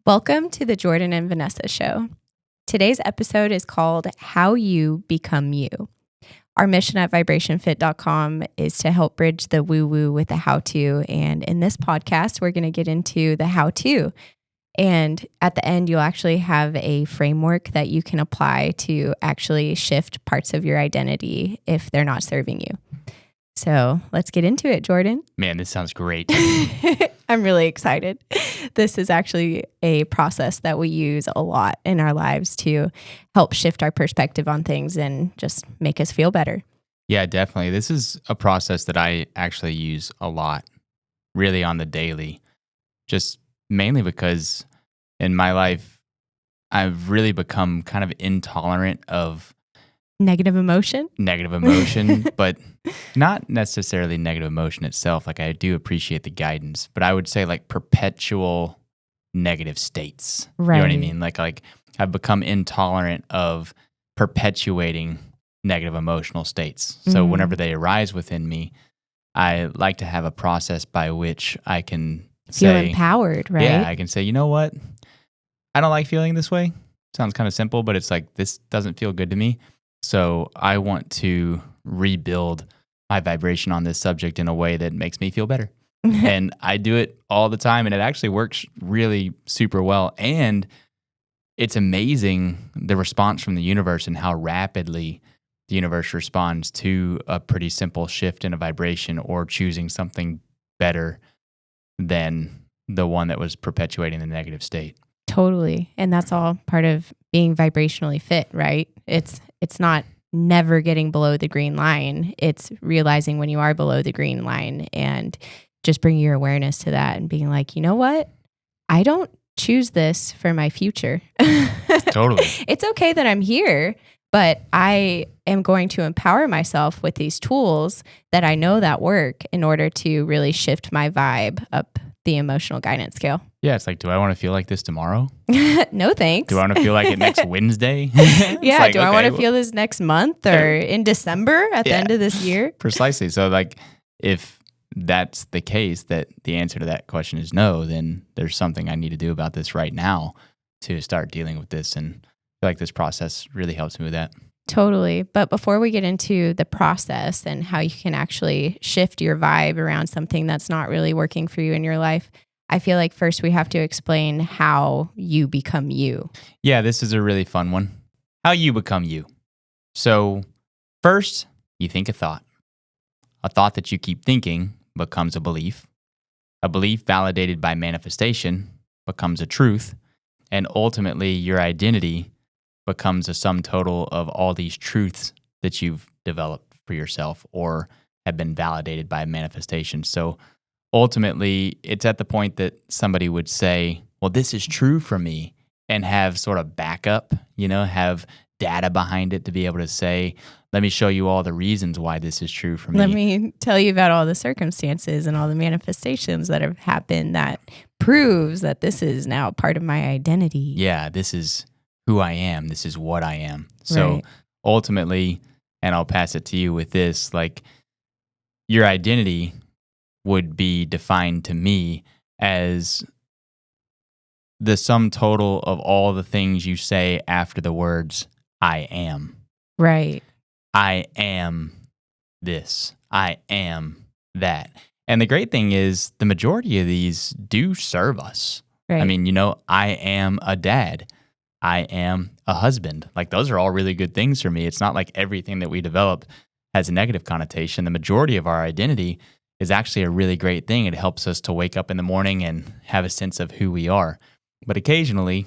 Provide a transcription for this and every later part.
Welcome to the Jordan and Vanessa Show. Today's episode is called How You Become You. Our mission at vibrationfit.com is to help bridge the woo-woo with the how-to. And in this podcast, we're going to get into the how-to. And at the end, you'll actually have a framework that you can apply to actually shift parts of your identity if they're not serving you. So let's get into it, Jordan. Man, this sounds great. I'm really excited. This is actually a process that we use a lot in our lives to help shift our perspective on things and just make us feel better. Yeah, definitely. This is a process that I actually use a lot, really on the daily, just mainly because in my life, I've really become kind of intolerant of negative emotion, but not necessarily negative emotion itself. Like I do appreciate the guidance, but I would say like perpetual negative states. Right. You know what I mean? Like I've become intolerant of perpetuating negative emotional states. So whenever they arise within me, I like to have a process by which I can feel empowered, right? Yeah, I can say, you know what? I don't like feeling this way. Sounds kind of simple, but it's like, this doesn't feel good to me. So I want to rebuild my vibration on this subject in a way that makes me feel better. And I do it all the time, and it actually works really super well. And it's amazing the response from the universe and how rapidly the universe responds to a pretty simple shift in a vibration or choosing something better than the one that was perpetuating the negative state. Totally. And that's all part of being vibrationally fit, right? It's not never getting below the green line. It's realizing when you are below the green line and just bringing your awareness to that and being like, you know what? I don't choose this for my future. Totally. It's okay that I'm here, but I am going to empower myself with these tools that I know that work in order to really shift my vibe up the emotional guidance scale. Yeah, it's like, do I want to feel like this tomorrow? No, thanks. Do I want to feel like it next Wednesday? Yeah, like, do I want to feel this next month or in December at the end of this year? Precisely. So like, if that's the case, that the answer to that question is no, then there's something I need to do about this right now to start dealing with this. And I feel like this process really helps me with that. Totally. But before we get into the process and how you can actually shift your vibe around something that's not really working for you in your life, I feel like first we have to explain how you become you. Yeah, this is a really fun one. How you become you. So first, you think a thought. A thought that you keep thinking becomes a belief. A belief validated by manifestation becomes a truth. And ultimately, your identity becomes a sum total of all these truths that you've developed for yourself or have been validated by manifestation. So ultimately, it's at the point that somebody would say, well, this is true for me, and have sort of backup, have data behind it to be able to say, let me show you all the reasons why this is true for me. Let me tell you about all the circumstances and all the manifestations that have happened that proves that this is now part of my identity. Yeah, this is who I am. This is what I am. So ultimately, and I'll pass it to you with this, like your identity would be defined to me as the sum total of all the things you say after the words, I am. Right. I am this. I am that. And the great thing is the majority of these do serve us. Right. I mean, I am a dad. I am a husband. Like those are all really good things for me. It's not like everything that we develop has a negative connotation. The majority of our identity is actually a really great thing. It helps us to wake up in the morning and have a sense of who we are. But occasionally,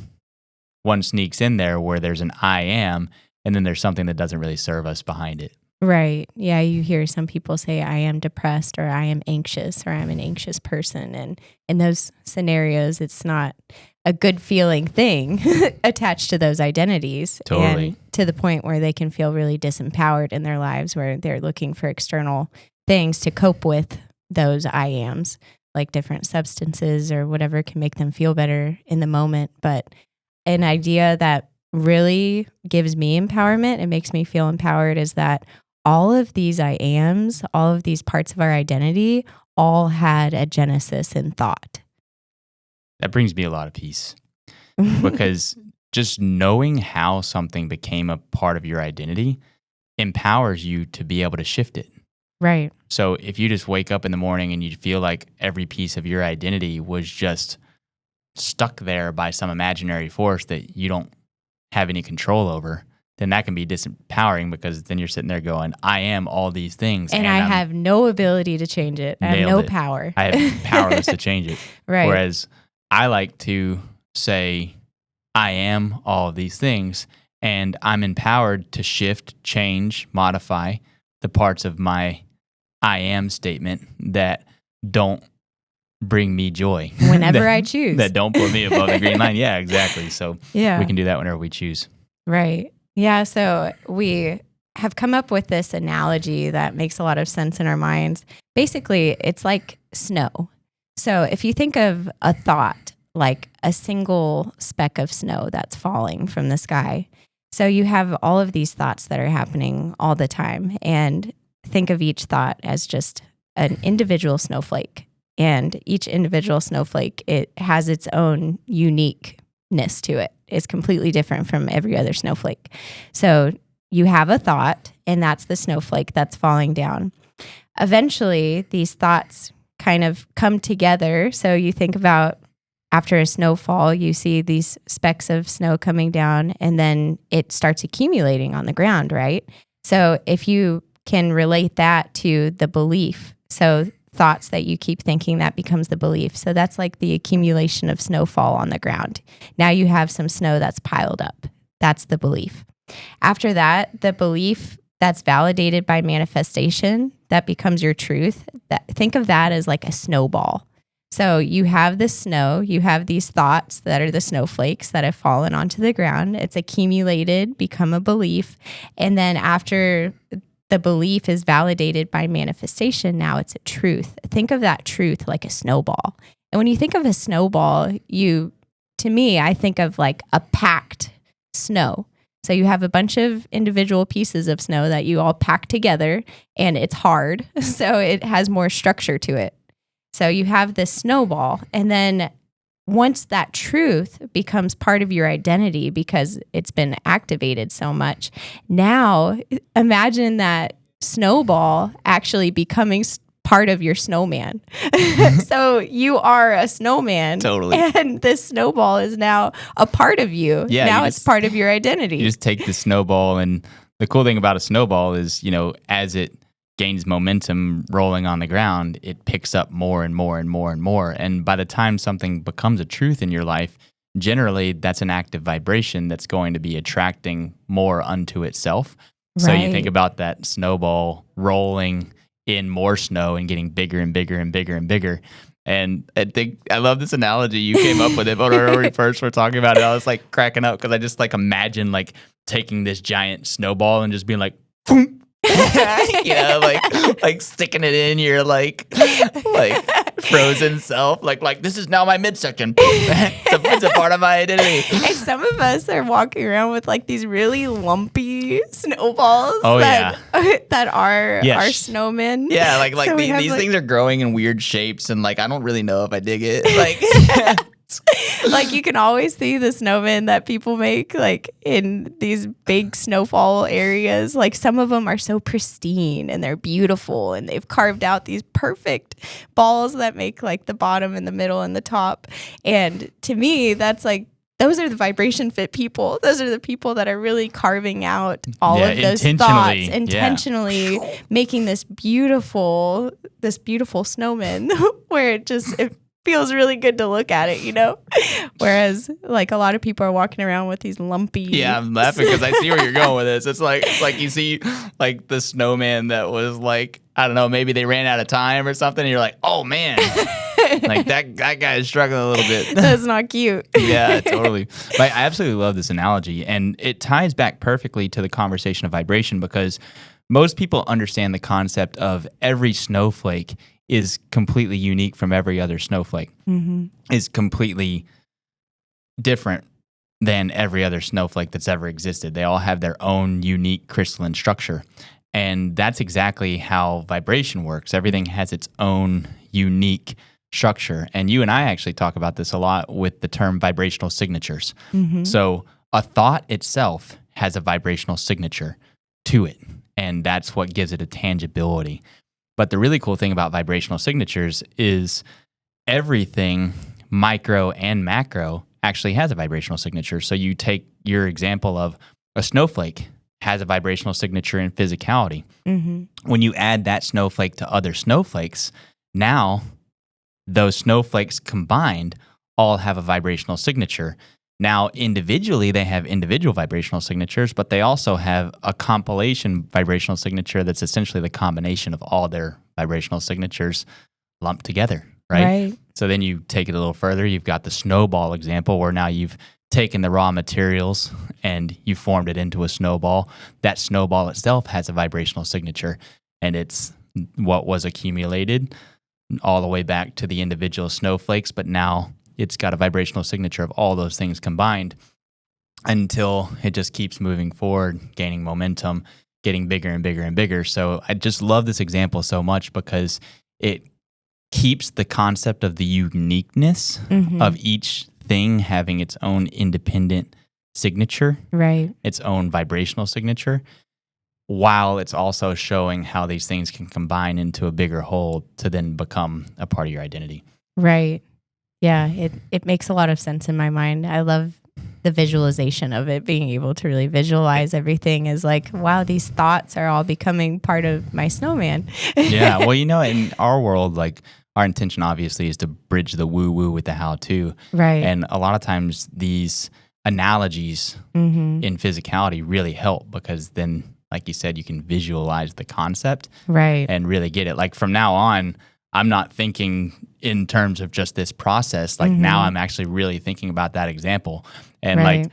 one sneaks in there where there's an I am, and then there's something that doesn't really serve us behind it. Right. Yeah, you hear some people say, I am depressed, or I am anxious, or I'm an anxious person. And in those scenarios, it's not a good feeling thing attached to those identities. Totally. And to the point where they can feel really disempowered in their lives, where they're looking for external things to cope with those I ams, like different substances or whatever can make them feel better in the moment. But an idea that really gives me empowerment and makes me feel empowered is that all of these I ams, all of these parts of our identity, all had a genesis in thought. That brings me a lot of peace. because just knowing how something became a part of your identity empowers you to be able to shift it. Right. So if you just wake up in the morning and you feel like every piece of your identity was just stuck there by some imaginary force that you don't have any control over, then that can be disempowering, because then you're sitting there going, I am all these things. And I have no ability to change it. I have no power. I am powerless to change it. Right. Whereas I like to say, I am all of these things, and I'm empowered to shift, change, modify the parts of my I am statement that don't bring me joy. Whenever I choose. That don't put me above the green line. Yeah, exactly. So we can do that whenever we choose. Right. Yeah. So we have come up with this analogy that makes a lot of sense in our minds. Basically, it's like snow. So if you think of a thought, like a single speck of snow that's falling from the sky. So you have all of these thoughts that are happening all the time, and think of each thought as just an individual snowflake. And each individual snowflake, it has its own uniqueness to it. It's completely different from every other snowflake. So you have a thought, and that's the snowflake that's falling down. Eventually, these thoughts kind of come together. So you think about after a snowfall, you see these specks of snow coming down, and then it starts accumulating on the ground, right? So if you can relate that to the belief, so thoughts that you keep thinking, that becomes the belief. So that's like the accumulation of snowfall on the ground. Now you have some snow that's piled up. That's the belief. After that, the belief that's validated by manifestation, that becomes your truth. Think of that as like a snowball. So you have the snow, you have these thoughts that are the snowflakes that have fallen onto the ground. It's accumulated, become a belief. And then after the belief is validated by manifestation, now it's a truth. Think of that truth like a snowball. And when you think of a snowball, to me, I think of like a packed snow. So you have a bunch of individual pieces of snow that you all pack together, and it's hard. So it has more structure to it. So you have this snowball, and then once that truth becomes part of your identity because it's been activated so much, now imagine that snowball actually becoming part of your snowman. So you are a snowman. Totally. And this snowball is now a part of you. Yeah, now it's part of your identity. You just take the snowball, and the cool thing about a snowball is, as it gains momentum rolling on the ground, it picks up more and more and more and more. And by the time something becomes a truth in your life, generally that's an active vibration that's going to be attracting more unto itself. So you think about that snowball rolling in more snow and getting bigger and bigger and bigger and bigger. And I love this analogy. You came up with it when we first were talking about it. I was like cracking up because I just like imagine like taking this giant snowball and just being like, boom. like sticking it in your like frozen self, like this is now my midsection. It's a part of my identity. And some of us are walking around with like these really lumpy snowballs. That are our snowmen. Yeah, like so these things are growing in weird shapes, and like I don't really know if I dig it. Like like you can always see the snowmen that people make like in these big snowfall areas. Like some of them are so pristine and they're beautiful, and they've carved out these perfect balls that make like the bottom and the middle and the top. And to me, that's like, those are the vibration fit people. Those are the people that are really carving out all of those thoughts, intentionally making this beautiful snowman where it feels really good to look at it, Whereas like a lot of people are walking around with these lumpy. Yeah, I'm laughing because I see where you're going with this. It's like you see like the snowman that was like, I don't know, maybe they ran out of time or something, and you're like, oh man, like that guy is struggling a little bit. That's not cute. Yeah, totally. But I absolutely love this analogy, and it ties back perfectly to the conversation of vibration, because most people understand the concept of every snowflake is completely unique from every other snowflake. Mm-hmm. Is completely different than every other snowflake that's ever existed. They all have their own unique crystalline structure. And that's exactly how vibration works. Everything has its own unique structure. And you and I actually talk about this a lot with the term vibrational signatures. Mm-hmm. So a thought itself has a vibrational signature to it, and that's what gives it a tangibility. But the really cool thing about vibrational signatures is everything, micro and macro, actually has a vibrational signature. So you take your example of a snowflake has a vibrational signature in physicality. Mm-hmm. When you add that snowflake to other snowflakes, now those snowflakes combined all have a vibrational signature. Now, individually, they have individual vibrational signatures, but they also have a compilation vibrational signature that's essentially the combination of all their vibrational signatures lumped together, right? So then you take it a little further. You've got the snowball example where now you've taken the raw materials and you formed it into a snowball. That snowball itself has a vibrational signature, and it's what was accumulated all the way back to the individual snowflakes, but now it's got a vibrational signature of all those things combined until it just keeps moving forward, gaining momentum, getting bigger and bigger and bigger. So I just love this example so much because it keeps the concept of the uniqueness of each thing having its own independent signature, Right. its own vibrational signature, while it's also showing how these things can combine into a bigger whole to then become a part of your identity. Right. Yeah, it makes a lot of sense in my mind. I love the visualization of it, being able to really visualize everything as like, wow, these thoughts are all becoming part of my snowman. Yeah, well, in our world, like our intention obviously is to bridge the woo-woo with the how-to. Right. And a lot of times these analogies in physicality really help because then, like you said, you can visualize the concept Right. and really get it. Like from now on, I'm not thinking in terms of just this process. Like now I'm actually really thinking about that example. And like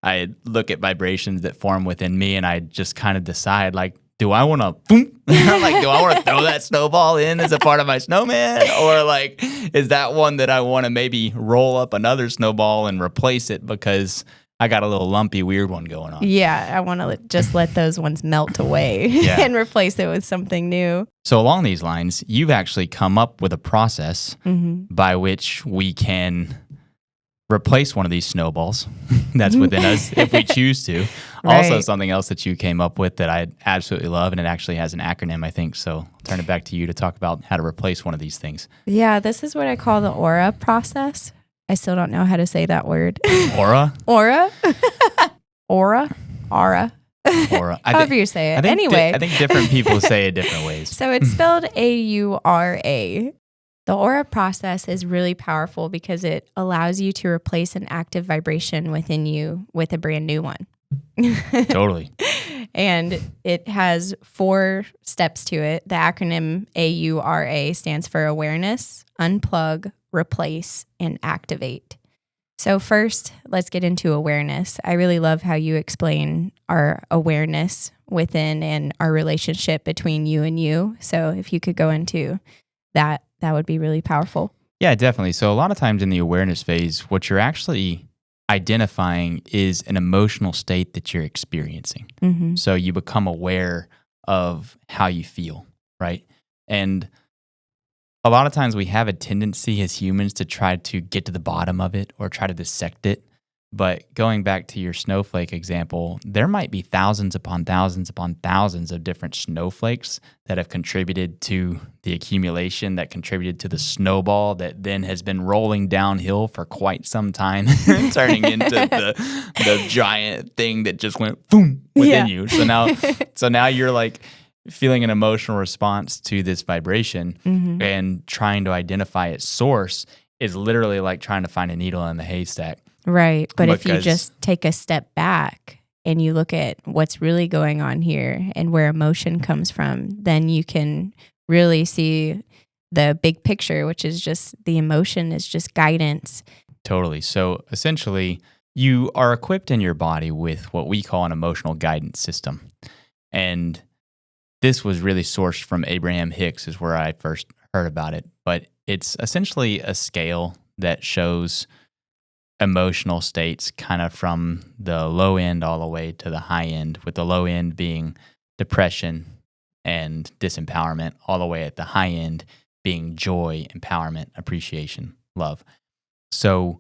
I look at vibrations that form within me and I just kind of decide like, do I want to like, do I want to throw that snowball in as a part of my snowman? Or like, is that one that I want to maybe roll up another snowball and replace it because I got a little lumpy, weird one going on? Yeah, I want to just let those ones melt away and replace it with something new. So along these lines, you've actually come up with a process by which we can replace one of these snowballs that's within us if we choose to. Also, something else that you came up with that I absolutely love, and it actually has an acronym, I think. So I'll turn it back to you to talk about how to replace one of these things. Yeah, this is what I call the A.U.R.A process. I still don't know how to say that word. Aura? Aura? Aura? Aura? Aura. However you say it. Anyway. I think different people say it different ways. So it's spelled A-U-R-A. The A.U.R.A process is really powerful because it allows you to replace an active vibration within you with a brand new one. Totally. And it has 4 steps to it. The acronym A.U.R.A stands for awareness, unplug, replace, and activate. So first, let's get into awareness. I really love how you explain our awareness within and our relationship between you and you. So if you could go into that, that would be really powerful. Yeah, definitely. So a lot of times in the awareness phase, what you're actually identifying is an emotional state that you're experiencing. So you become aware of how you feel, right? And a lot of times we have a tendency as humans to try to get to the bottom of it or try to dissect it. But going back to your snowflake example, there might be thousands upon thousands upon thousands of different snowflakes that have contributed to the accumulation, that contributed to the snowball that then has been rolling downhill for quite some time, turning into the giant thing that just went boom within you. So now you're like feeling an emotional response to this vibration and trying to identify its source is literally like trying to find a needle in the haystack. Right. But if you just take a step back and you look at what's really going on here and where emotion comes from, then you can really see the big picture, which is just the emotion is just guidance. Totally. So essentially, you are equipped in your body with what we call an emotional guidance system. And this was really sourced from Abraham Hicks is where I first heard about it. But it's essentially a scale that shows emotional states kind of from the low end all the way to the high end, with the low end being depression and disempowerment, all the way at the high end being joy, empowerment, appreciation, love. So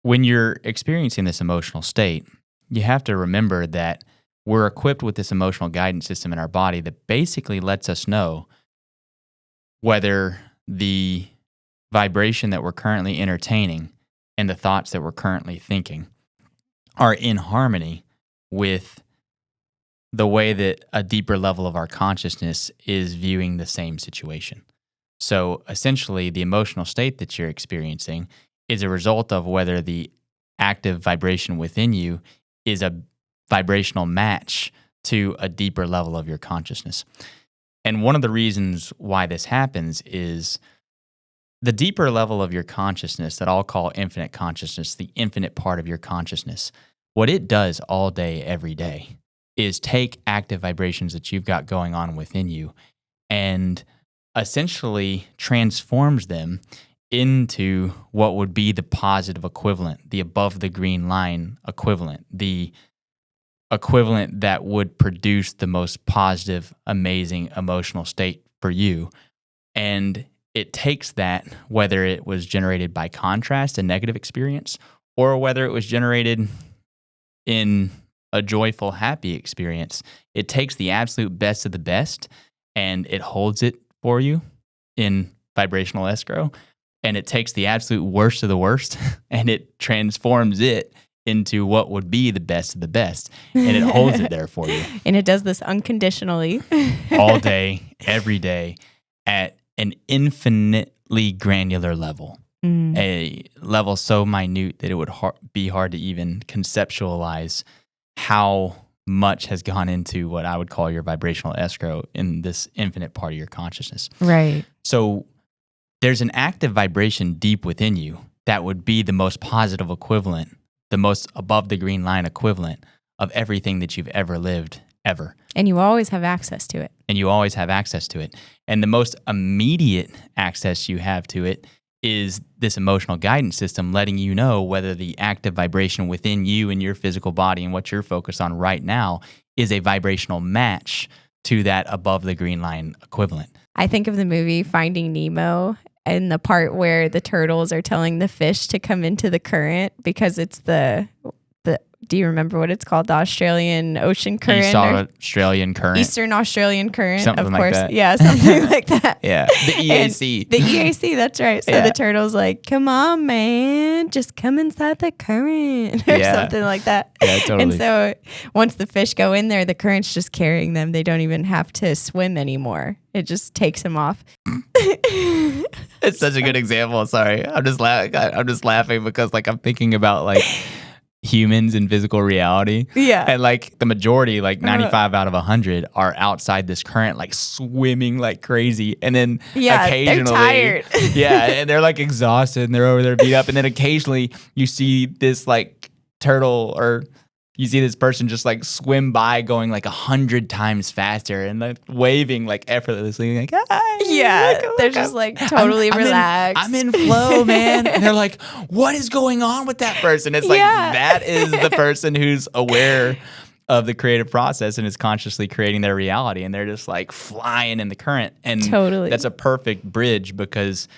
when you're experiencing this emotional state, you have to remember that we're equipped with this emotional guidance system in our body that basically lets us know whether the vibration that we're currently entertaining and the thoughts that we're currently thinking are in harmony with the way that a deeper level of our consciousness is viewing the same situation. So essentially, the emotional state that you're experiencing is a result of whether the active vibration within you is a vibrational match to a deeper level of your consciousness. And one of the reasons why this happens is the deeper level of your consciousness that I'll call infinite consciousness, the infinite part of your consciousness, what it does all day, every day is take active vibrations that you've got going on within you and essentially transforms them into what would be the positive equivalent, the above the green line equivalent, the equivalent that would produce the most positive, amazing emotional state for you. And it takes that, whether it was generated by contrast, a negative experience, or whether it was generated in a joyful, happy experience, it takes the absolute best of the best and it holds it for you in vibrational escrow. And it takes the absolute worst of the worst and it transforms it into what would be the best of the best. And it holds it there for you. And it does this unconditionally. All day, every day, at an infinitely granular level. A level so minute that it would be hard to even conceptualize how much has gone into what I would call your vibrational escrow in this infinite part of your consciousness. Right. So there's an active vibration deep within you that would be the most positive equivalent, the most above the green line equivalent of everything that you've ever lived, ever. And you always have access to it. And you always have access to it. And the most immediate access you have to it is this emotional guidance system letting you know whether the active vibration within you and your physical body and what you're focused on right now is a vibrational match to that above the green line equivalent. I think of the movie Finding Nemo and the part where the turtles are telling the fish to come into the current because it's the do you remember what it's called? The Australian Ocean Current? Australian Current. Eastern Australian Current, something of course. Like that. Yeah, something like that. Yeah, the EAC. The EAC, that's right. So the turtle's like, come on, man, just come inside the current or something like that. Yeah, totally. And so once the fish go in there, the current's just carrying them. They don't even have to swim anymore. It just takes them off. It's such a good example. Sorry. I'm just laughing because like I'm thinking about like humans in physical reality. Yeah. And like the majority, like 95 out of 100 are outside this current, like swimming like crazy. And then occasionally, they're tired. And they're like exhausted and they're over there beat up. And then occasionally you see this like turtle or you see this person just like swim by going like 100 times faster and like waving like effortlessly like, hi, they're just like totally relaxed. I'm in flow, man. And they're like, what is going on with that person? It's like, that is the person who's aware of the creative process and is consciously creating their reality. And they're just like flying in the current. And that's a perfect bridge because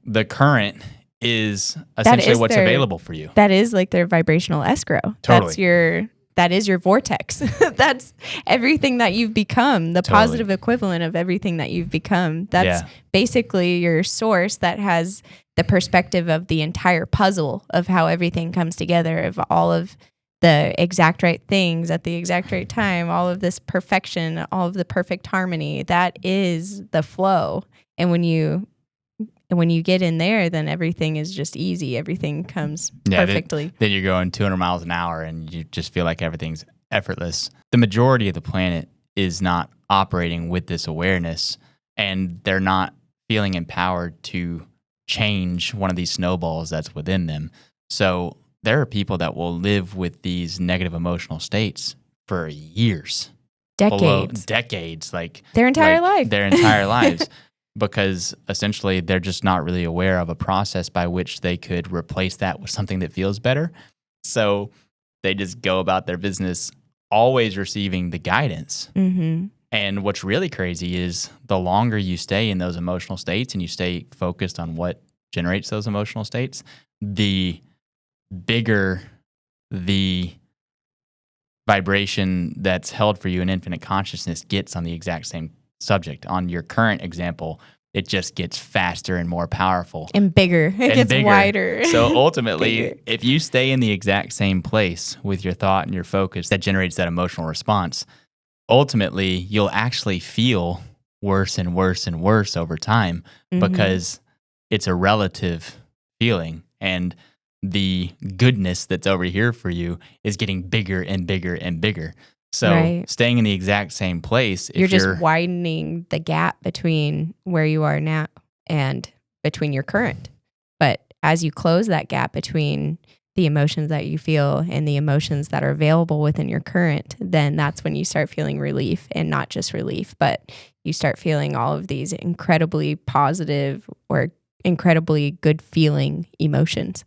the current is essentially what's available for you. That is like their vibrational escrow. Totally. That is your vortex. That's everything that you've become, the positive equivalent of everything that you've become. That's basically your source that has the perspective of the entire puzzle of how everything comes together, of all of the exact right things at the exact right time, all of this perfection, all of the perfect harmony. That is the flow. And when you get in there, then everything is just easy. Everything comes perfectly. Then you're going 200 miles an hour and you just feel like everything's effortless. The majority of the planet is not operating with this awareness and they're not feeling empowered to change one of these snowballs that's within them. So there are people that will live with these negative emotional states for years. Decades. Like their entire life. Their entire lives. Because essentially they're just not really aware of a process by which they could replace that with something that feels better. So they just go about their business always receiving the guidance, And what's really crazy is the longer you stay in those emotional states and you stay focused on what generates those emotional states, the bigger the vibration that's held for you in infinite consciousness gets on the exact same subject. On your current example, it just gets faster and more powerful. And bigger. It gets wider. So ultimately, if you stay in the exact same place with your thought and your focus that generates that emotional response, ultimately, you'll actually feel worse and worse and worse over time because it's a relative feeling. And the goodness that's over here for you is getting bigger and bigger and bigger. So staying in the exact same place, if you're just widening the gap between where you are now and between your current. But as you close that gap between the emotions that you feel and the emotions that are available within your current, then that's when you start feeling relief, and not just relief, but you start feeling all of these incredibly positive or incredibly good feeling emotions.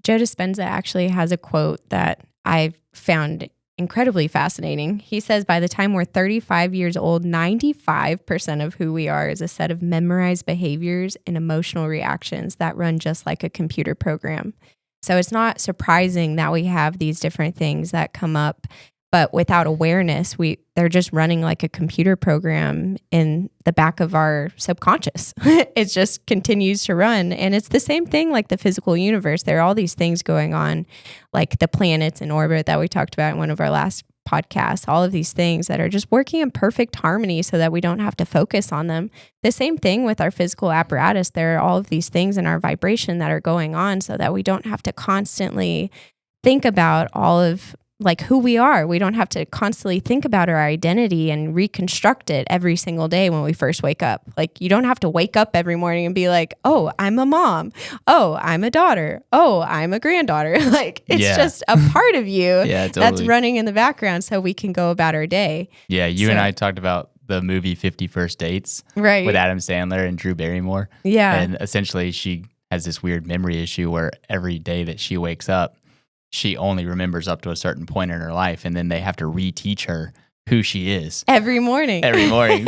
Joe Dispenza actually has a quote that I found incredibly fascinating. He says, by the time we're 35 years old, 95% of who we are is a set of memorized behaviors and emotional reactions that run just like a computer program. So it's not surprising that we have these different things that come up, but without awareness, they're just running like a computer program in the back of our subconscious. It just continues to run. And it's the same thing like the physical universe. There are all these things going on, like the planets in orbit that we talked about in one of our last podcasts, all of these things that are just working in perfect harmony so that we don't have to focus on them. The same thing with our physical apparatus. There are all of these things in our vibration that are going on so that we don't have to constantly think about all of like who we are. We don't have to constantly think about our identity and reconstruct it every single day when we first wake up. Like you don't have to wake up every morning and be like, oh, I'm a mom. Oh, I'm a daughter. Oh, I'm a granddaughter. Like it's just a part of you that's running in the background so we can go about our day. Yeah, you and I talked about the movie 50 First Dates with Adam Sandler and Drew Barrymore. Yeah. And essentially she has this weird memory issue where every day that she wakes up, she only remembers up to a certain point in her life, and then they have to reteach her who she is. Every morning.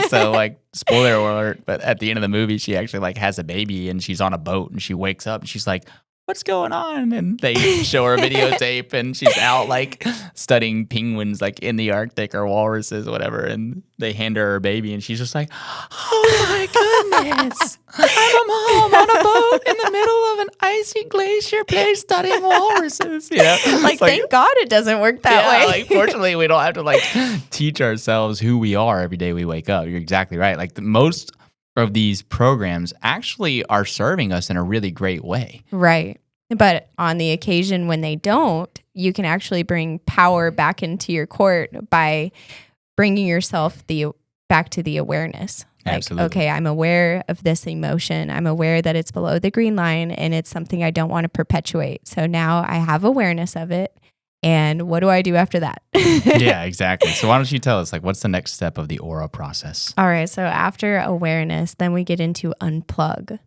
So like, spoiler alert, but at the end of the movie, she actually like has a baby and she's on a boat and she wakes up and she's like, what's going on? And they show her a videotape and she's out like studying penguins like in the Arctic or walruses or whatever. And they hand her baby and she's just like, oh my goodness, I'm a mom on a boat in the middle of an icy glacier place studying walruses. You know? Like, thank God it doesn't work that way. Like, fortunately, we don't have to like teach ourselves who we are every day we wake up. You're exactly right. Like most of these programs actually are serving us in a really great way. Right. But on the occasion when they don't, you can actually bring power back into your court by bringing yourself back to the awareness. Like, absolutely. Okay, I'm aware of this emotion. I'm aware that it's below the green line and it's something I don't want to perpetuate. So now I have awareness of it. And what do I do after that? Yeah, exactly. So why don't you tell us, like, what's the next step of the A.U.R.A process? All right. So after awareness, then we get into unplug.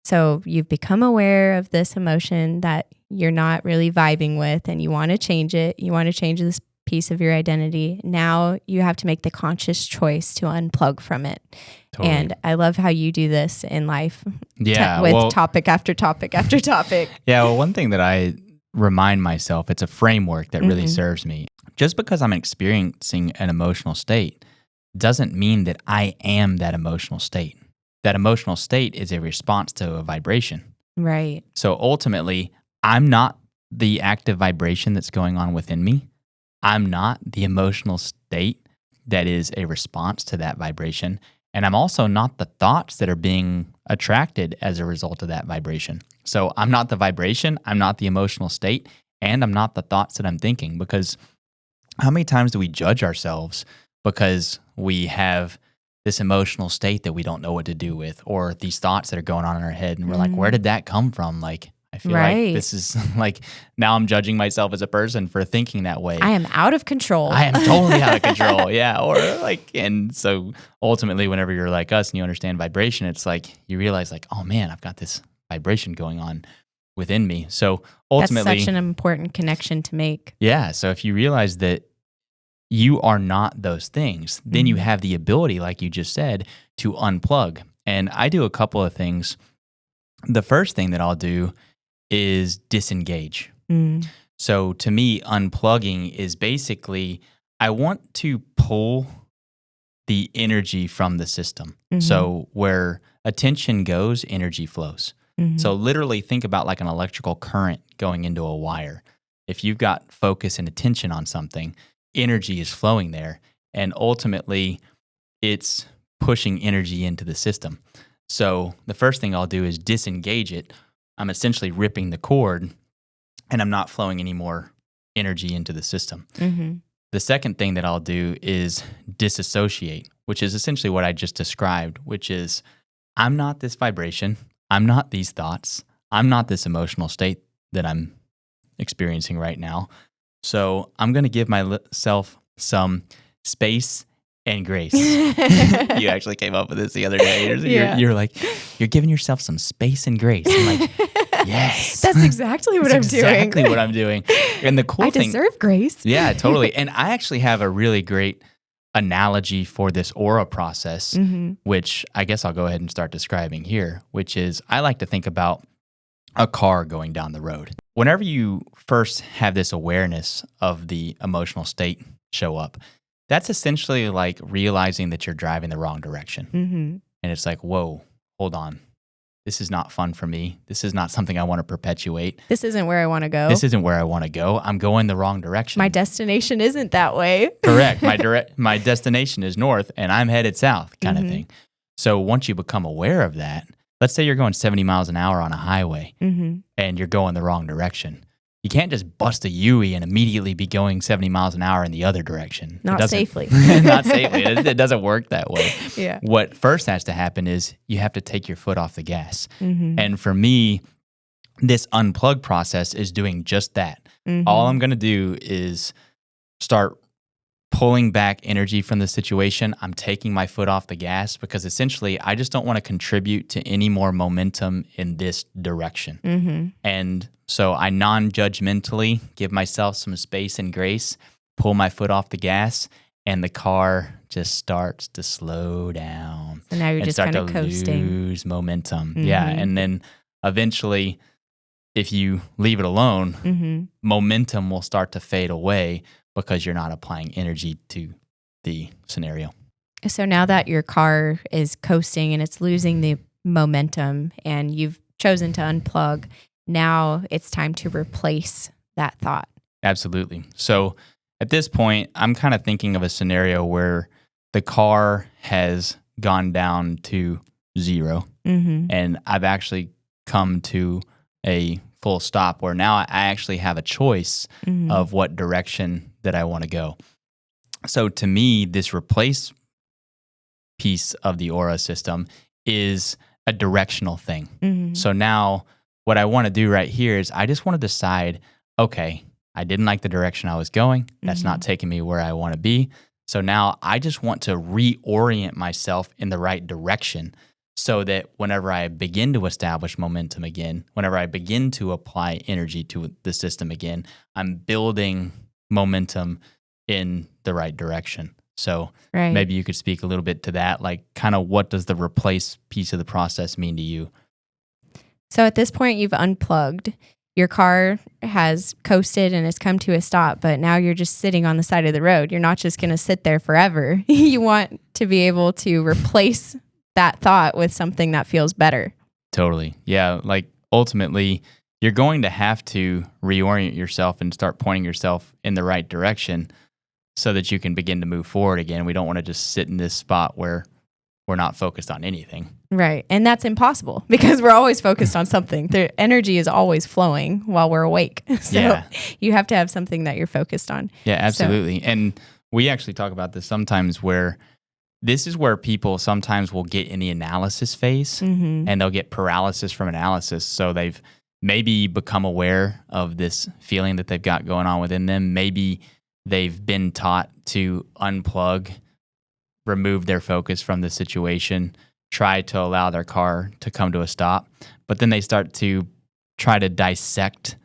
So you've become aware of this emotion that you're not really vibing with and you want to change it. You want to change this piece of your identity. Now you have to make the conscious choice to unplug from it. Totally. And I love how you do this in life. Yeah. With topic after topic after topic. Yeah. Well, one thing that I remind myself, it's a framework that really serves me. Just because I'm experiencing an emotional state doesn't mean that I am that emotional state. That emotional state is a response to a vibration. Right. So ultimately, I'm not the active vibration that's going on within me. I'm not the emotional state that is a response to that vibration. And I'm also not the thoughts that are being attracted as a result of that vibration. So I'm not the vibration, I'm not the emotional state, and I'm not the thoughts that I'm thinking. Because how many times do we judge ourselves because we have this emotional state that we don't know what to do with, or these thoughts that are going on in our head, and we're like, where did that come from? Like, I feel like this is like, now I'm judging myself as a person for thinking that way. I am out of control. I am totally out of control. Yeah. Or like, and so ultimately, whenever you're like us and you understand vibration, it's like, you realize like, oh man, I've got this vibration going on within me. So ultimately, that's such an important connection to make. Yeah. So if you realize that you are not those things, then you have the ability, like you just said, to unplug. And I do a couple of things. The first thing that I'll do is disengage. So to me, unplugging is basically, I want to pull the energy from the system. So where attention goes, energy flows. So literally think about like an electrical current going into a wire. If you've got focus and attention on something, energy is flowing there. And ultimately, it's pushing energy into the system. So the first thing I'll do is disengage it. I'm essentially ripping the cord, and I'm not flowing any more energy into the system. The second thing that I'll do is disassociate, which is essentially what I just described, which is I'm not this vibration. I'm not these thoughts. I'm not this emotional state that I'm experiencing right now. So I'm going to give myself some space and grace. You actually came up with this the other day. You're like, you're giving yourself some space and grace. I'm like, yes. That's exactly what I'm doing. Exactly what I'm doing. And the cool thing. I deserve grace. Yeah, totally. And I actually have a really great analogy for this A.U.R.A process, which I guess I'll go ahead and start describing here, which is I like to think about a car going down the road. Whenever you first have this awareness of the emotional state show up, that's essentially like realizing that you're driving the wrong direction. And it's like, whoa, hold on. This is not fun for me. This is not something I want to perpetuate. This isn't where I want to go. This isn't where I want to go. I'm going the wrong direction. My destination isn't that way. Correct. My destination is north and I'm headed south kind of thing. So once you become aware of that, let's say you're going 70 miles an hour on a highway and you're going the wrong direction. You can't just bust a U-E and immediately be going 70 miles an hour in the other direction. Not safely. Not safely. It doesn't work that way. Yeah. What first has to happen is you have to take your foot off the gas. And for me, this unplug process is doing just that. All I'm going to do is start pulling back energy from the situation. I'm taking my foot off the gas because essentially I just don't want to contribute to any more momentum in this direction. And so I non-judgmentally give myself some space and grace, pull my foot off the gas, and the car just starts to slow down. And now you're just kind of coasting. Lose momentum. Yeah. And then eventually, if you leave it alone, momentum will start to fade away because you're not applying energy to the scenario. So now that your car is coasting and it's losing the momentum and you've chosen to unplug, now it's time to replace that thought. Absolutely. So at this point, I'm kind of thinking of a scenario where the car has gone down to 0 and I've actually come to a full stop where now I actually have a choice of what direction that I want to go. So to me, this replace piece of the A.U.R.A system is a directional thing. So now what I want to do right here is I just want to decide, okay, I didn't like the direction I was going. That's not taking me where I want to be. So now I just want to reorient myself in the right direction so that whenever I begin to establish momentum again, whenever I begin to apply energy to the system again, I'm building momentum in the right direction. So maybe you could speak a little bit to that, like kind of what does the replace piece of the process mean to you? So at this point, you've unplugged. Your car has coasted and has come to a stop, but now you're just sitting on the side of the road. You're not just going to sit there forever. You want to be able to replace that thought with something that feels better. Totally. Yeah. Like ultimately, you're going to have to reorient yourself and start pointing yourself in the right direction so that you can begin to move forward again. We don't want to just sit in this spot where we're not focused on anything. Right. And that's impossible because we're always focused on something. The energy is always flowing while we're awake. So you have to have something that you're focused on. Yeah, absolutely. And we actually talk about this sometimes where this is where people sometimes will get in the analysis phase and they'll get paralysis from analysis. So they've maybe become aware of this feeling that they've got going on within them. Maybe they've been taught to unplug, remove their focus from the situation, try to allow their car to come to a stop. But then they start to try to dissect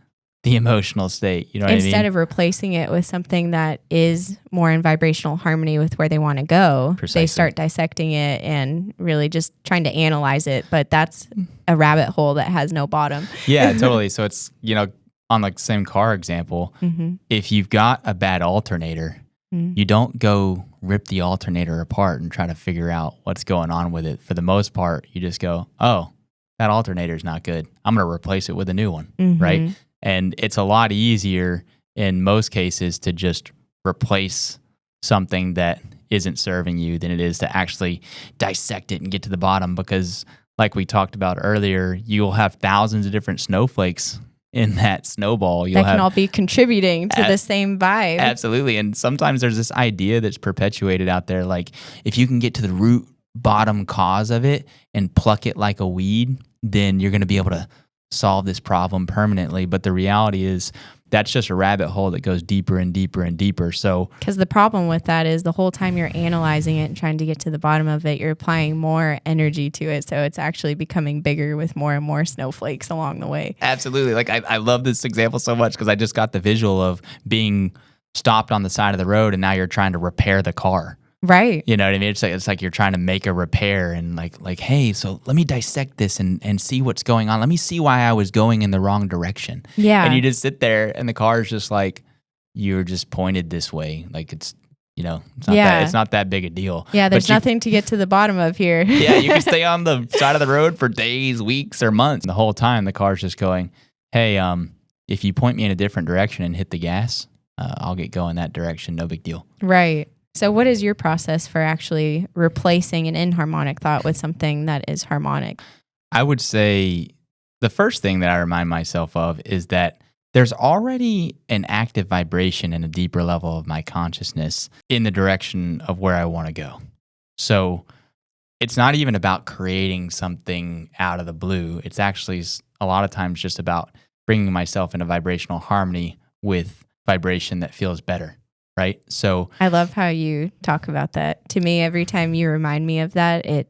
the emotional state. You know what I mean? Instead of replacing it with something that is more in vibrational harmony with where they want to go, Precisely. they start dissecting it and really just trying to analyze it. But that's a rabbit hole that has no bottom. Yeah, totally. So it's, on like the same car example, if you've got a bad alternator, you don't go rip the alternator apart and try to figure out what's going on with it. For the most part, you just go, oh, that alternator is not good. I'm going to replace it with a new one, right? And it's a lot easier in most cases to just replace something that isn't serving you than it is to actually dissect it and get to the bottom, because like we talked about earlier, you'll have thousands of different snowflakes in that snowball. That can all be contributing to the same vibe. Absolutely. And sometimes there's this idea that's perpetuated out there, like if you can get to the root bottom cause of it and pluck it like a weed, then you're going to be able to solve this problem permanently. But the reality is that's just a rabbit hole that goes deeper and deeper and deeper. So, because the problem with that is the whole time you're analyzing it and trying to get to the bottom of it, you're applying more energy to it. So it's actually becoming bigger with more and more snowflakes along the way. Absolutely. Like I love this example so much because I just got the visual of being stopped on the side of the road and now you're trying to repair the car. Right. You know what I mean? It's like you're trying to make a repair and like, hey, so let me dissect this and see what's going on. Let me see why I was going in the wrong direction. Yeah. And you just sit there and the car is just like, you're just pointed this way. Like it's not that big a deal. Yeah, there's nothing to get to the bottom of here. Yeah, you can stay on the side of the road for days, weeks, or months. The whole time the car's just going, hey, if you point me in a different direction and hit the gas, I'll get going that direction. No big deal. Right. So what is your process for actually replacing an inharmonic thought with something that is harmonic? I would say the first thing that I remind myself of is that there's already an active vibration in a deeper level of my consciousness in the direction of where I want to go. So it's not even about creating something out of the blue. It's actually a lot of times just about bringing myself into vibrational harmony with vibration that feels better. Right. So I love how you talk about that. To me, every time you remind me of that, it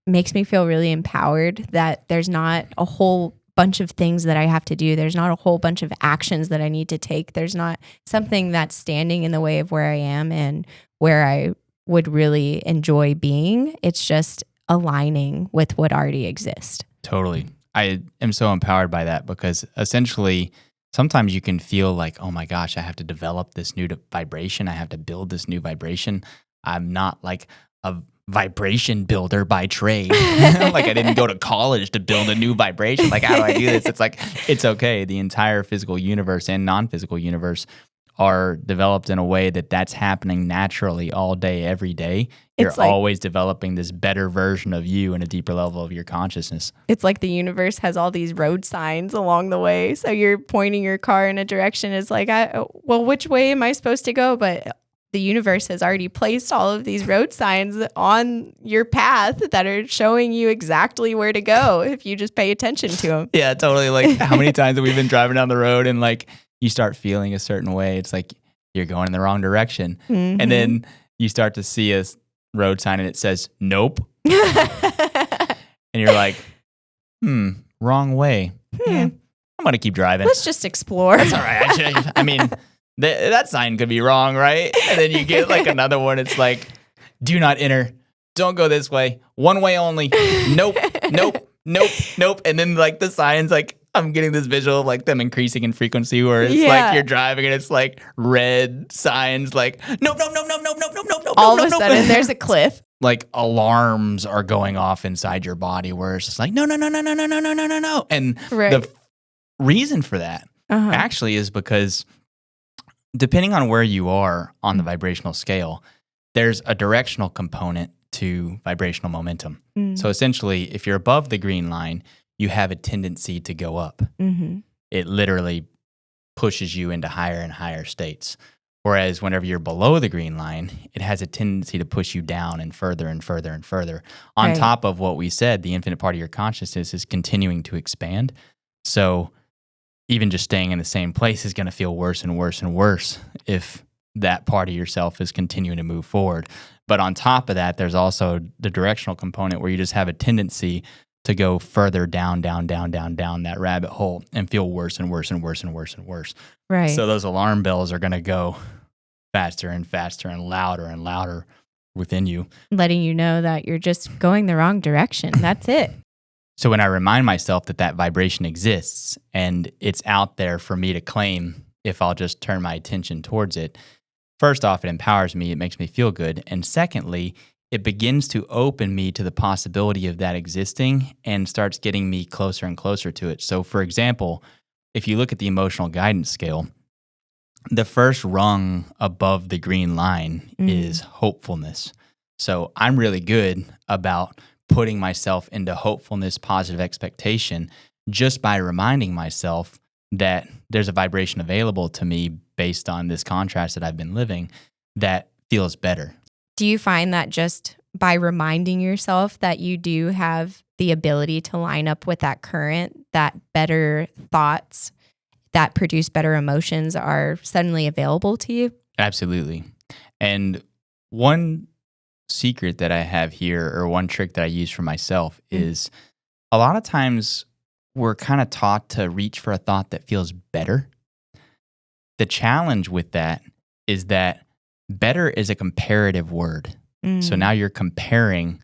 makes me feel really empowered that there's not a whole bunch of things that I have to do. There's not a whole bunch of actions that I need to take. There's not something that's standing in the way of where I am and where I would really enjoy being. It's just aligning with what already exists. Totally. I am so empowered by that because essentially sometimes you can feel like, oh my gosh, I have to develop this new vibration. I have to build this new vibration. I'm not like a vibration builder by trade. Like I didn't go to college to build a new vibration. Like, how do I do this? It's like, it's okay. The entire physical universe and non-physical universe are developed in a way that's happening naturally all day, every day. You're always developing this better version of you in a deeper level of your consciousness. It's like the universe has all these road signs along the way. So you're pointing your car in a direction. It's like, well, which way am I supposed to go? But the universe has already placed all of these road signs on your path that are showing you exactly where to go if you just pay attention to them. Yeah, totally. Like how many times have we been driving down the road and like you start feeling a certain way. It's like you're going in the wrong direction. And then you start to see a road sign and it says, nope. And you're like, wrong way. I'm going to keep driving. Let's just explore. That's all right. I mean, that sign could be wrong, right? And then you get like another one. It's like, do not enter. Don't go this way. One way only. Nope, nope, nope, nope. And then like the sign's like, I'm getting this visual of like them increasing in frequency where it's like you're driving and it's like red signs like, nope, nope, nope, nope, nope, nope, nope, nope, nope. All of a sudden there's a cliff. Like alarms are going off inside your body where it's just like, no, no, no, no, no, no, no, no, no, no, no. And the reason for that actually is because depending on where you are on the vibrational scale, there's a directional component to vibrational momentum. So essentially, if you're above the green line, you have a tendency to go up. It literally pushes you into higher and higher states. Whereas whenever you're below the green line, it has a tendency to push you down and further and further and further. On top of what we said, the infinite part of your consciousness is continuing to expand. So even just staying in the same place is going to feel worse and worse and worse if that part of yourself is continuing to move forward. But on top of that, there's also the directional component where you just have a tendency to go further down that rabbit hole and feel worse and worse and worse and worse and worse. Right. So those alarm bells are going to go faster and faster and louder within you. Letting you know that you're just going the wrong direction. That's it. So when I remind myself that vibration exists and it's out there for me to claim if I'll just turn my attention towards it, first off, it empowers me. It makes me feel good. And secondly, it begins to open me to the possibility of that existing and starts getting me closer and closer to it. So for example, if you look at the emotional guidance scale, the first rung above the green line is hopefulness. So I'm really good about putting myself into hopefulness, positive expectation, just by reminding myself that there's a vibration available to me based on this contrast that I've been living that feels better. Do you find that just by reminding yourself that you do have the ability to line up with that current, that better thoughts that produce better emotions are suddenly available to you? Absolutely. And one secret that I have here, or one trick that I use for myself, is a lot of times we're kind of taught to reach for a thought that feels better. The challenge with that is that better is a comparative word. So now you're comparing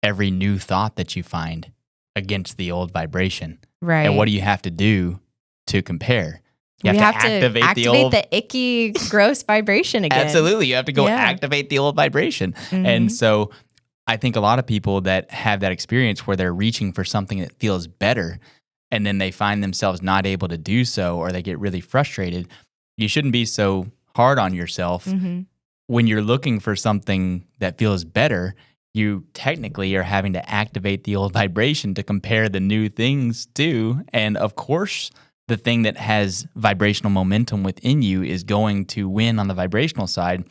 every new thought that you find against the old vibration. Right. And what do you have to do to compare? You have to activate the icky, gross vibration again. Absolutely. You have to go activate the old vibration. And so I think a lot of people that have that experience where they're reaching for something that feels better and then they find themselves not able to do so, or they get really frustrated, you shouldn't be so hard on yourself. When you're looking for something that feels better, you technically are having to activate the old vibration to compare the new things to. And of course, the thing that has vibrational momentum within you is going to win on the vibrational side,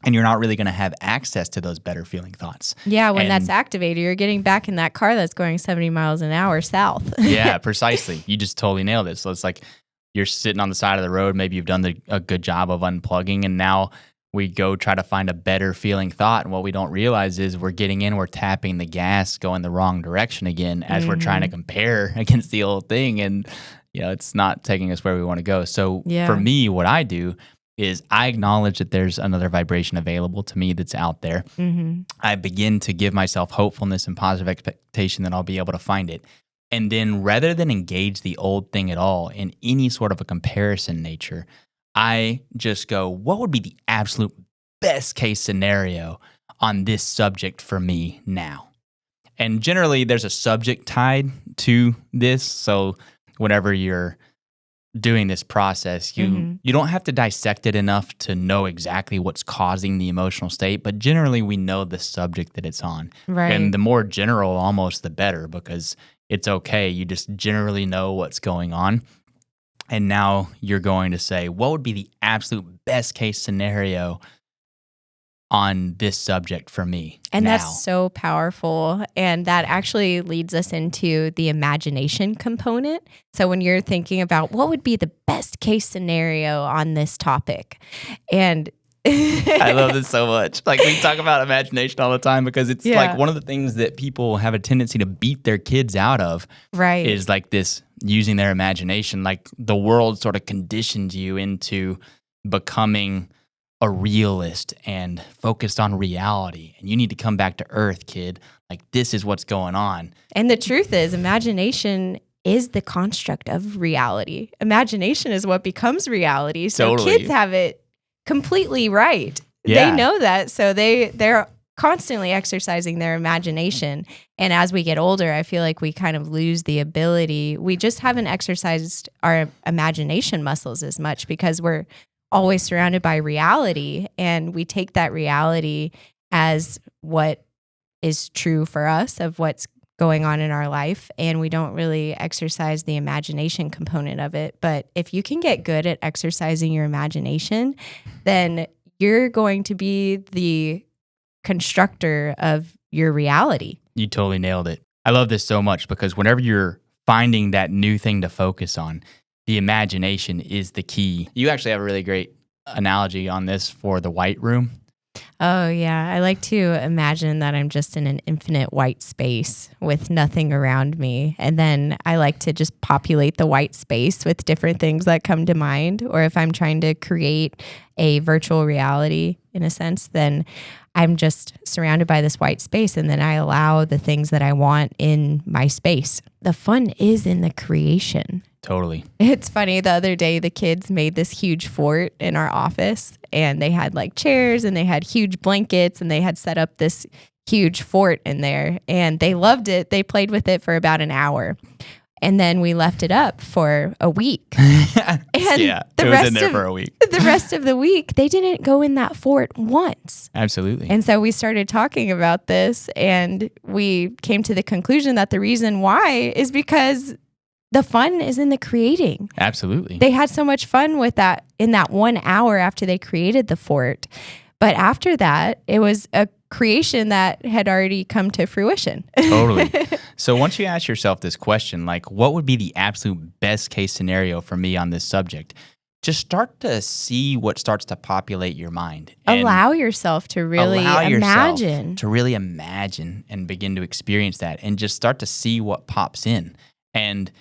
and you're not really going to have access to those better feeling thoughts. Yeah, when that's activated, you're getting back in that car that's going 70 miles an hour south. Yeah, precisely. You just totally nailed it. So it's like you're sitting on the side of the road, maybe you've done a good job of unplugging, and now we go try to find a better feeling thought. And what we don't realize is we're tapping the gas, going the wrong direction again as we're trying to compare against the old thing. And it's not taking us where we want to go. So for me, what I do is I acknowledge that there's another vibration available to me that's out there. I begin to give myself hopefulness and positive expectation that I'll be able to find it. And then rather than engage the old thing at all in any sort of a comparison nature, I just go, what would be the absolute best case scenario on this subject for me now? And generally, there's a subject tied to this. So whenever you're doing this process, you don't have to dissect it enough to know exactly what's causing the emotional state, but generally we know the subject that it's on. Right. And the more general, almost the better, because it's okay. You just generally know what's going on. And now you're going to say, what would be the absolute best case scenario on this subject for me? And now? That's so powerful. And that actually leads us into the imagination component. So when you're thinking about what would be the best case scenario on this topic, and I love this so much. Like, we talk about imagination all the time because it's like one of the things that people have a tendency to beat their kids out of. Right. Is like this using their imagination. Like, the world sort of conditions you into becoming a realist and focused on reality. And you need to come back to earth, kid. Like, this is what's going on. And the truth is, imagination is the construct of reality. Imagination is what becomes reality. So kids have it completely right. Yeah. They know that. So they're constantly exercising their imagination. And as we get older, I feel like we kind of lose the ability. We just haven't exercised our imagination muscles as much because we're always surrounded by reality. And we take that reality as what is true for us of what's going on in our life, and we don't really exercise the imagination component of it. But if you can get good at exercising your imagination, then you're going to be the constructor of your reality. You totally nailed it. I love this so much because whenever you're finding that new thing to focus on, the imagination is the key. You actually have a really great analogy on this for the white room. Oh, yeah. I like to imagine that I'm just in an infinite white space with nothing around me. And then I like to just populate the white space with different things that come to mind. Or if I'm trying to create a virtual reality, in a sense, then I'm just surrounded by this white space. And then I allow the things that I want in my space. The fun is in the creation. Totally. It's funny. The other day, the kids made this huge fort in our office, and they had like chairs and they had huge blankets, and they had set up this huge fort in there, and they loved it. They played with it for about an hour. And then we left it up for a week. And it was in there for a week. The rest of the week, they didn't go in that fort once. Absolutely. And so we started talking about this, and we came to the conclusion that the reason why is because the fun is in the creating. Absolutely. They had so much fun with that in that 1 hour after they created the fort. But after that, it was a creation that had already come to fruition. Totally. So once you ask yourself this question, like, what would be the absolute best case scenario for me on this subject? Just start to see what starts to populate your mind. Allow yourself to really imagine. To really imagine and begin to experience that, and just start to see what pops in. And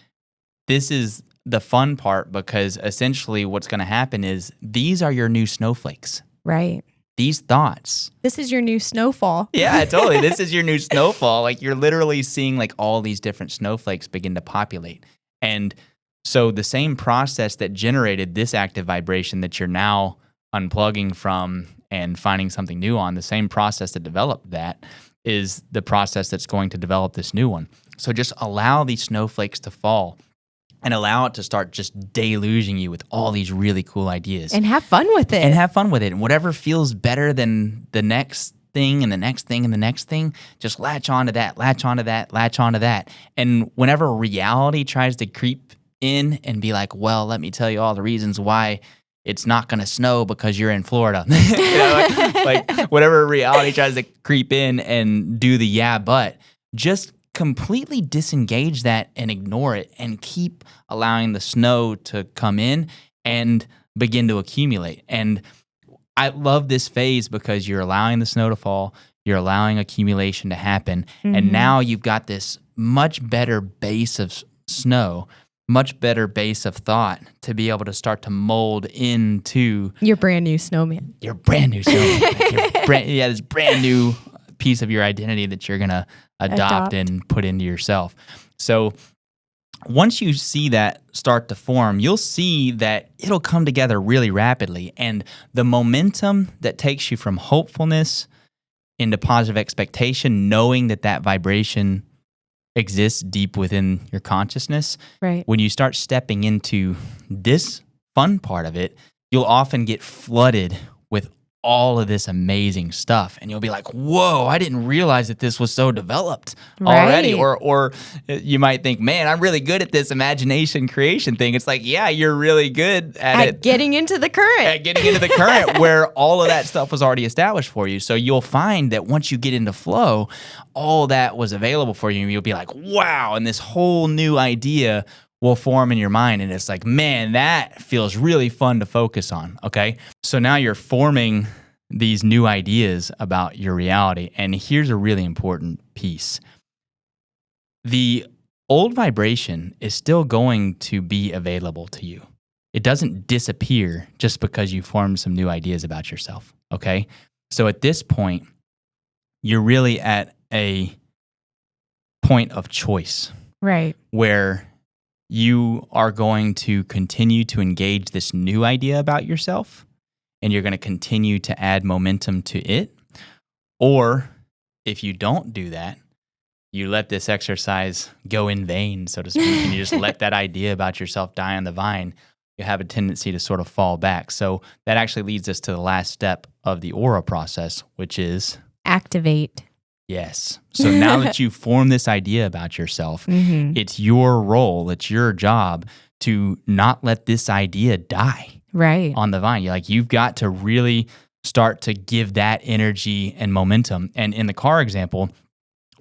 this is the fun part, because essentially what's going to happen is these are your new snowflakes. Right. These thoughts. This is your new snowfall. Yeah, totally. This is your new snowfall. Like, you're literally seeing like all these different snowflakes begin to populate. And so the same process that generated this active vibration that you're now unplugging from and finding something new on, the same process that developed that is the process that's going to develop this new one. So just allow these snowflakes to fall and allow it to start just deluging you with all these really cool ideas. And have fun with it. And whatever feels better than the next thing and the next thing and the next thing, just latch onto that, latch onto that, latch onto that. And whenever reality tries to creep in and be like, well, let me tell you all the reasons why it's not going to snow because you're in Florida. like whatever reality tries to creep in and do the but just completely disengage that and ignore it, and keep allowing the snow to come in and begin to accumulate. And I love this phase because you're allowing the snow to fall, you're allowing accumulation to happen, and now you've got this much better base of snow, much better base of thought to be able to start to mold into your brand new snowman. Your brand new snowman. This brand new piece of your identity that you're going to adopt and put into yourself. So once you see that start to form, you'll see that it'll come together really rapidly. And the momentum that takes you from hopefulness into positive expectation, knowing that that vibration exists deep within your consciousness, right? When you start stepping into this fun part of it, you'll often get flooded with all of this amazing stuff, and you'll be like, whoa, I didn't realize that this was so developed already. Or you might think, man, I'm really good at this imagination creation thing. It's like, yeah, you're really good at it. Getting into the current. At getting into the current where all of that stuff was already established for you. So you'll find that once you get into flow, all that was available for you, and you'll be like, wow, and this whole new idea will form in your mind. And it's like, man, that feels really fun to focus on. Okay. So now you're forming these new ideas about your reality. And here's a really important piece. The old vibration is still going to be available to you. It doesn't disappear just because you formed some new ideas about yourself. Okay. So at this point, you're really at a point of choice. Right. Where you are going to continue to engage this new idea about yourself, and you're going to continue to add momentum to it. Or if you don't do that, you let this exercise go in vain, so to speak, and you just let that idea about yourself die on the vine, you have a tendency to sort of fall back. So that actually leads us to the last step of the A.U.R.A process, which is activate. Yes. So now that you form this idea about yourself, it's your role, it's your job to not let this idea die on the vine. You've got to really start to give that energy and momentum. And in the car example,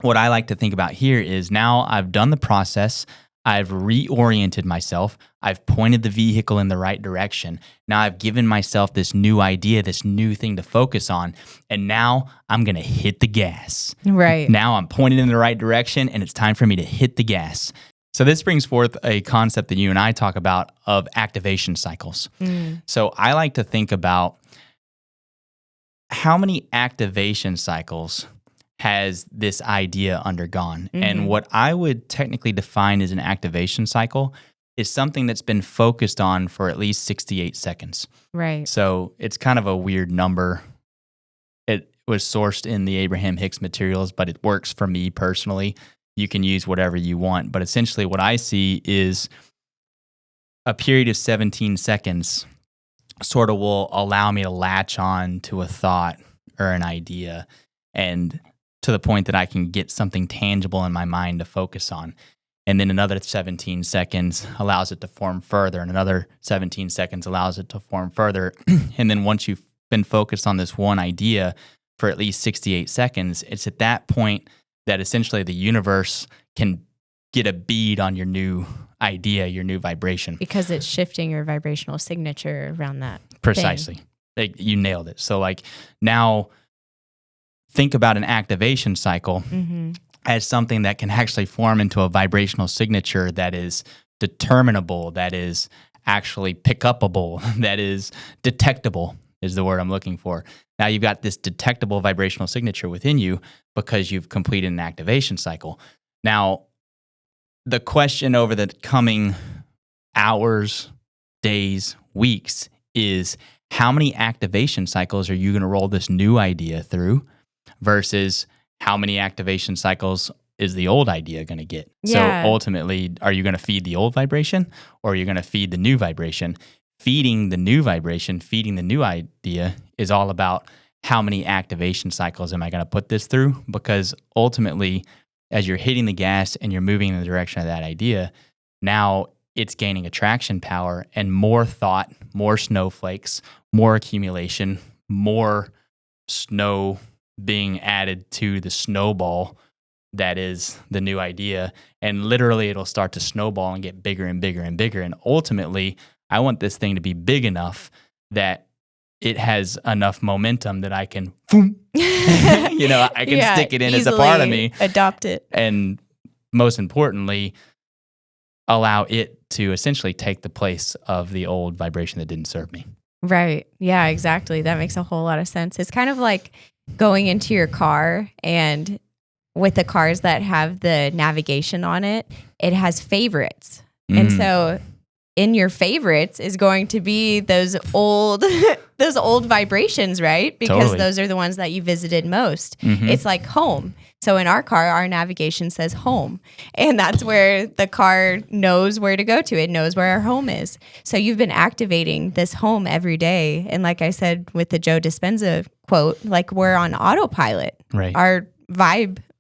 what I like to think about here is now I've done the process, I've reoriented myself, I've pointed the vehicle in the right direction. Now I've given myself this new idea, this new thing to focus on, and now I'm going to hit the gas. Right. Now I'm pointed in the right direction, and it's time for me to hit the gas. So this brings forth a concept that you and I talk about of activation cycles. So I like to think about how many activation cycles has this idea undergone. And what I would technically define as an activation cycle is something that's been focused on for at least 68 seconds. Right. So it's kind of a weird number. It was sourced in the Abraham Hicks materials, but it works for me personally. You can use whatever you want. But essentially what I see is a period of 17 seconds sort of will allow me to latch on to a thought or an idea, and to the point that I can get something tangible in my mind to focus on. And then another 17 seconds allows it to form further, and another 17 seconds allows it to form further. And then once you've been focused on this one idea for at least 68 seconds, it's at that point that essentially the universe can get a bead on your new idea, your new vibration. Because it's shifting your vibrational signature around that. Precisely. Like, you nailed it. So like now think about an activation cycle as something that can actually form into a vibrational signature that is determinable, that is actually pick-upable, that is detectable is the word I'm looking for. Now you've got this detectable vibrational signature within you because you've completed an activation cycle. Now, the question over the coming hours, days, weeks is how many activation cycles are you going to roll this new idea through versus how many activation cycles is the old idea going to get? Yeah. So ultimately, are you going to feed the old vibration or are you going to feed the new vibration? Feeding the new vibration, feeding the new idea is all about how many activation cycles am I going to put this through? Because ultimately, as you're hitting the gas and you're moving in the direction of that idea, now it's gaining attraction power and more thought, more snowflakes, more accumulation, more snow being added to the snowball that is the new idea. And literally it'll start to snowball and get bigger and bigger and bigger. And ultimately, I want this thing to be big enough that it has enough momentum that I can, boom, I can stick it in as a part of me. Adopt it. And most importantly, allow it to essentially take the place of the old vibration that didn't serve me. Right. Yeah, exactly. That makes a whole lot of sense. It's kind of like going into your car, and with the cars that have the navigation on it, it has favorites. And so in your favorites is going to be those old vibrations, right? Because those are the ones that you visited most. It's like home. So in our car, our navigation says home. And that's where the car knows where to go to. It knows where our home is. So you've been activating this home every day. And like I said with the Joe Dispenza quote, like we're on autopilot. Right.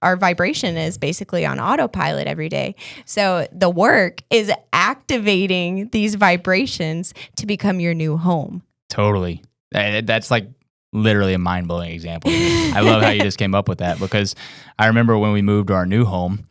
Our vibration is basically on autopilot every day. So the work is activating these vibrations to become your new home. Totally. That's like literally a mind-blowing example. I love how you just came up with that, because I remember when we moved to our new home,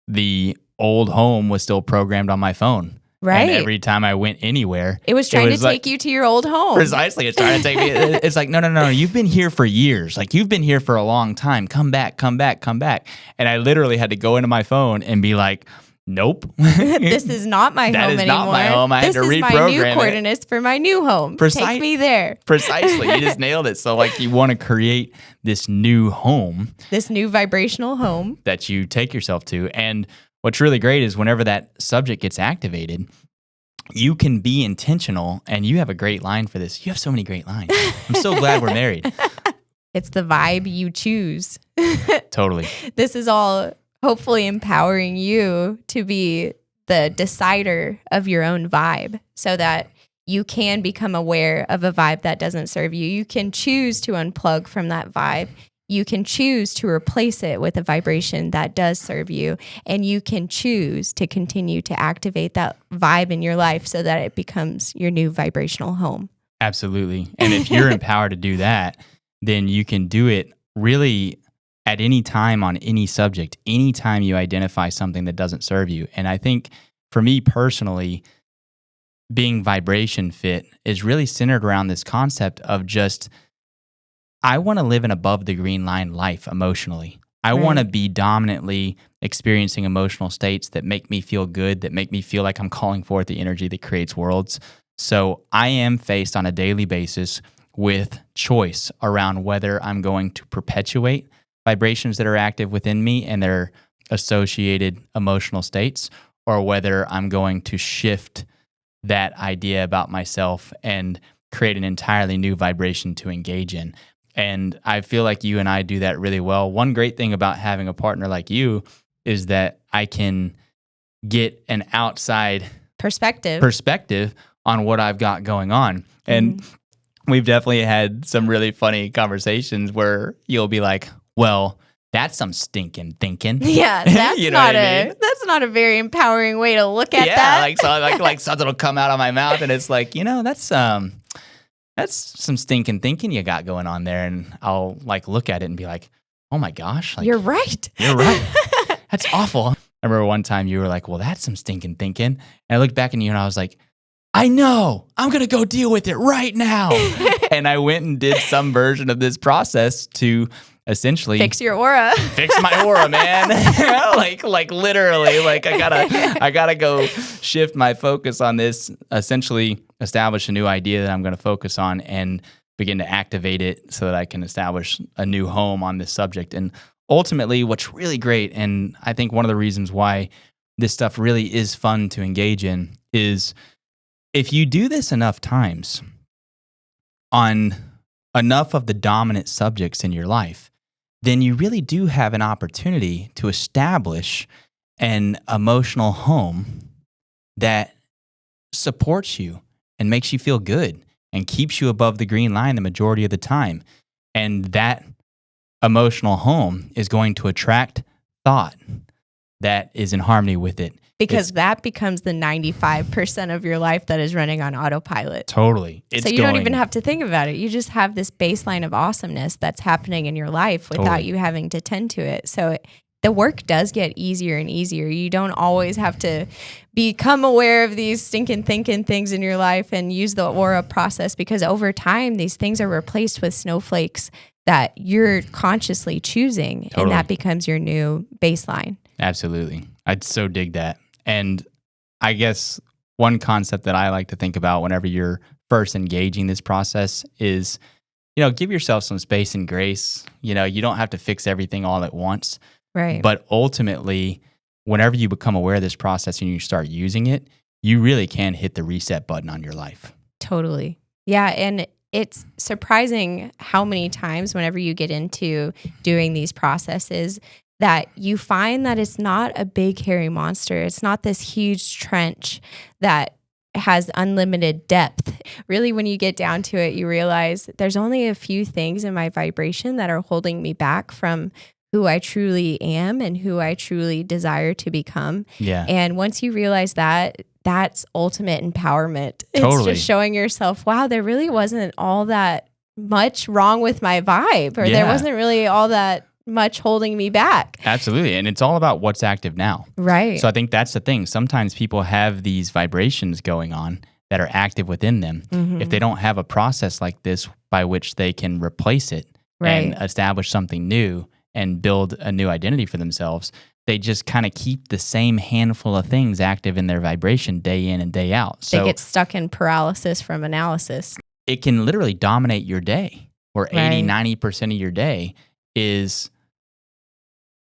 the old home was still programmed on my phone. Right. And every time I went anywhere, it was trying to take you to your old home. Precisely. It's trying to take me. It's like, no. You've been here for years. Like, you've been here for a long time. Come back. And I literally had to go into my phone and be like, nope. This is not my home anymore. That is not my home. I had to reprogram it. This is my new coordinates for my new home. Take me there. Precisely. You just nailed it. So like, you want to create this new home. This new vibrational home. That you take yourself to. And what's really great is whenever that subject gets activated, you can be intentional, and you have a great line for this. You have so many great lines. I'm so glad we're married. It's the vibe you choose. Totally. This is all hopefully empowering you to be the decider of your own vibe, so that you can become aware of a vibe that doesn't serve you. You can choose to unplug from that vibe. You can choose to replace it with a vibration that does serve you. And you can choose to continue to activate that vibe in your life so that it becomes your new vibrational home. Absolutely. And if you're empowered to do that, then you can do it really at any time on any subject, anytime you identify something that doesn't serve you. And I think for me personally, being vibration fit is really centered around this concept of just, I want to live an above the green line life emotionally. I want to be dominantly experiencing emotional states that make me feel good, that make me feel like I'm calling forth the energy that creates worlds. So I am faced on a daily basis with choice around whether I'm going to perpetuate vibrations that are active within me and their associated emotional states, or whether I'm going to shift that idea about myself and create an entirely new vibration to engage in. And I feel like you and I do that really well. One great thing about having a partner like you is that I can get an outside perspective on what I've got going on. And we've definitely had some really funny conversations where you'll be like, well, that's some stinking thinking. Yeah, that's you know that's not a very empowering way to look at that. like something will come out of my mouth and it's like, that's some stinking thinking you got going on there. And I'll like look at it and be like, oh my gosh. Like, You're right. That's awful. I remember one time you were like, well, that's some stinking thinking. And I looked back at you and I was like, I know, I'm going to go deal with it right now. And I went and did some version of this process to essentially fix your aura. Fix my aura, man. like literally, like I gotta go shift my focus on this, essentially establish a new idea that I'm going to focus on and begin to activate it so that I can establish a new home on this subject. And ultimately, what's really great, and I think one of the reasons why this stuff really is fun to engage in, is if you do this enough times on enough of the dominant subjects in your life, then you really do have an opportunity to establish an emotional home that supports you and makes you feel good and keeps you above the green line the majority of the time. And that emotional home is going to attract thought that is in harmony with it. Because that becomes the 95% of your life that is running on autopilot. Totally. So you don't even have to think about it. You just have this baseline of awesomeness that's happening in your life without you having to tend to it. So the work does get easier and easier. You don't always have to become aware of these stinking thinking things in your life and use the A.U.R.A process, because over time, these things are replaced with snowflakes that you're consciously choosing, and that becomes your new baseline. Absolutely. I'd so dig that. And I guess one concept that I like to think about whenever you're first engaging this process is, give yourself some space and grace. You don't have to fix everything all at once. Right. But ultimately, whenever you become aware of this process and you start using it, you really can hit the reset button on your life. Totally. Yeah. And it's surprising how many times whenever you get into doing these processes that you find that it's not a big hairy monster. It's not this huge trench that has unlimited depth. Really, when you get down to it, you realize there's only a few things in my vibration that are holding me back from who I truly am and who I truly desire to become. Yeah. And once you realize that, that's ultimate empowerment. Totally. It's just showing yourself, wow, there really wasn't all that much wrong with my vibe, or there wasn't really all that much holding me back. Absolutely. And it's all about what's active now. Right. So I think that's the thing. Sometimes people have these vibrations going on that are active within them. Mm-hmm. If they don't have a process like this by which they can replace it and establish something new and build a new identity for themselves, they just kind of keep the same handful of things active in their vibration day in and day out. So they get stuck in paralysis from analysis. It can literally dominate your day, or 80, 90% of your day is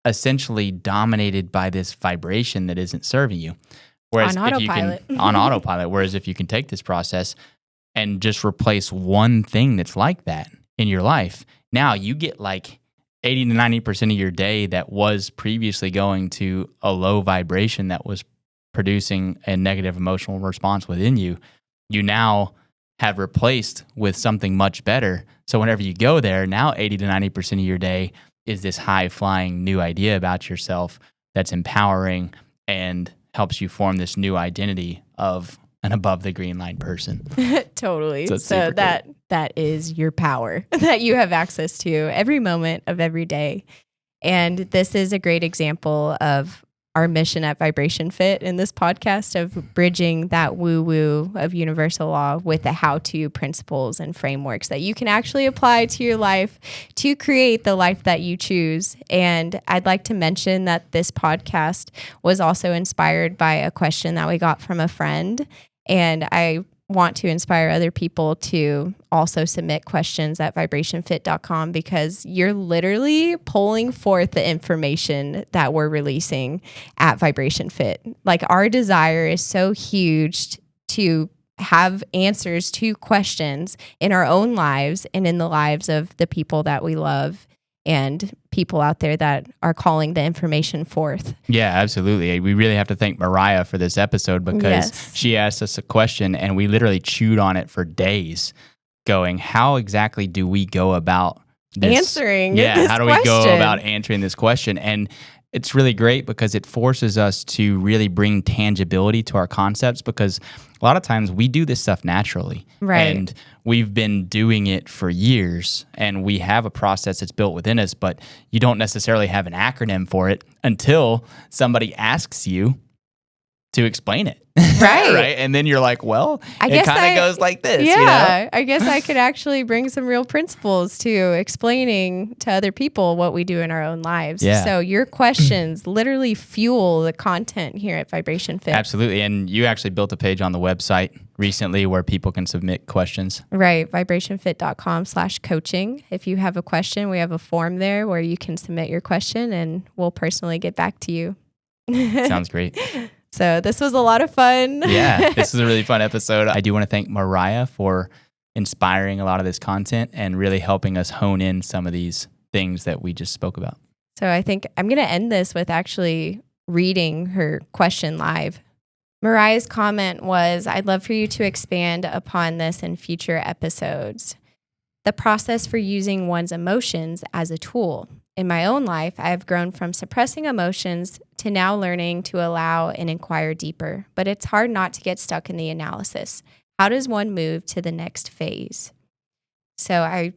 essentially dominated by this vibration that isn't serving you. Whereas on autopilot. On autopilot. Whereas if you can take this process and just replace one thing that's like that in your life, now you get like 80 to 90% of your day that was previously going to a low vibration that was producing a negative emotional response within you, you now have replaced with something much better. So whenever you go there, now 80 to 90% of your day is this high-flying new idea about yourself that's empowering and helps you form this new identity of an above the green line person. Totally. So that is your power that you have access to every moment of every day. And this is a great example of our mission at Vibration Fit in this podcast of bridging that woo-woo of universal law with the how-to principles and frameworks that you can actually apply to your life to create the life that you choose. And I'd like to mention that this podcast was also inspired by a question that we got from a friend. And I want to inspire other people to also submit questions at vibrationfit.com, because you're literally pulling forth the information that we're releasing at Vibration Fit. Like, our desire is so huge to have answers to questions in our own lives and in the lives of the people that we love and people out there that are calling the information forth. Yeah, absolutely. We really have to thank Mariah for this episode, because she asked us a question and we literally chewed on it for days, going, how exactly do we go about answering this how do we go about answering this question? And it's really great because it forces us to really bring tangibility to our concepts, because a lot of times we do this stuff naturally. Right. And we've been doing it for years, and we have a process that's built within us, but you don't necessarily have an acronym for it until somebody asks you to explain it. Right. Right. And then you're like, well, it kind of goes like this. Yeah. I guess I could actually bring some real principles to explaining to other people what we do in our own lives. Yeah. So your questions literally fuel the content here at Vibration Fit. Absolutely. And you actually built a page on the website recently where people can submit questions. Right. vibrationfit.com/coaching. If you have a question, we have a form there where you can submit your question and we'll personally get back to you. Sounds great. So this was a lot of fun. Yeah, this is a really fun episode. I do want to thank Mariah for inspiring a lot of this content and really helping us hone in some of these things that we just spoke about. So I think I'm going to end this with actually reading her question live. Mariah's comment was, I'd love for you to expand upon this in future episodes. The process for using one's emotions as a tool. In my own life, I have grown from suppressing emotions to now learning to allow and inquire deeper, but it's hard not to get stuck in the analysis. How does one move to the next phase? So I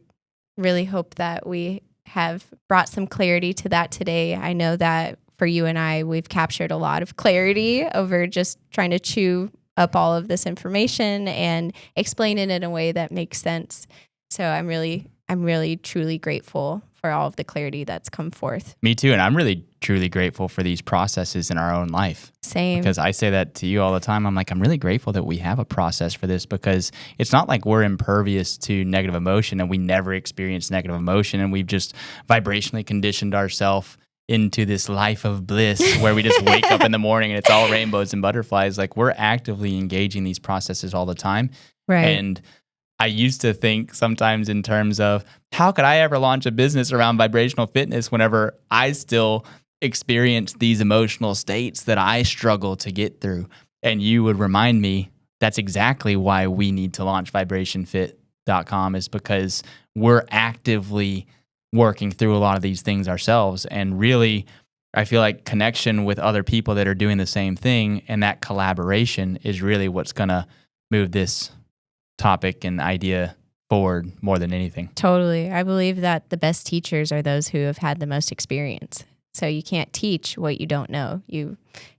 really hope that we have brought some clarity to that today. I know that for you and I, we've captured a lot of clarity over just trying to chew up all of this information and explain it in a way that makes sense. So I'm really truly grateful for all of the clarity that's come forth. Me too. And I'm really truly grateful for these processes in our own life. Same. Because I say that to you all the time. I'm like, I'm really grateful that we have a process for this, because it's not like we're impervious to negative emotion and we never experience negative emotion and we've just vibrationally conditioned ourselves into this life of bliss where we just wake up in the morning and it's all rainbows and butterflies. Like, we're actively engaging these processes all the time. Right. And I used to think sometimes in terms of, how could I ever launch a business around vibrational fitness whenever I still experience these emotional states that I struggle to get through? And you would remind me that's exactly why we need to launch vibrationfit.com, is because we're actively working through a lot of these things ourselves. And really, I feel like connection with other people that are doing the same thing and that collaboration is really what's going to move this topic and idea forward more than anything. Totally. I believe that the best teachers are those who have had the most experience. So you can't teach what you don't know. You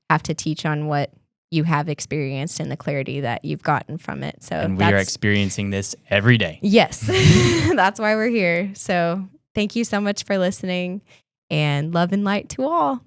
have to teach on what you have experienced and the clarity that you've gotten from it. So and we are experiencing this every day. Yes. That's why we're here. So thank you so much for listening, and love and light to all.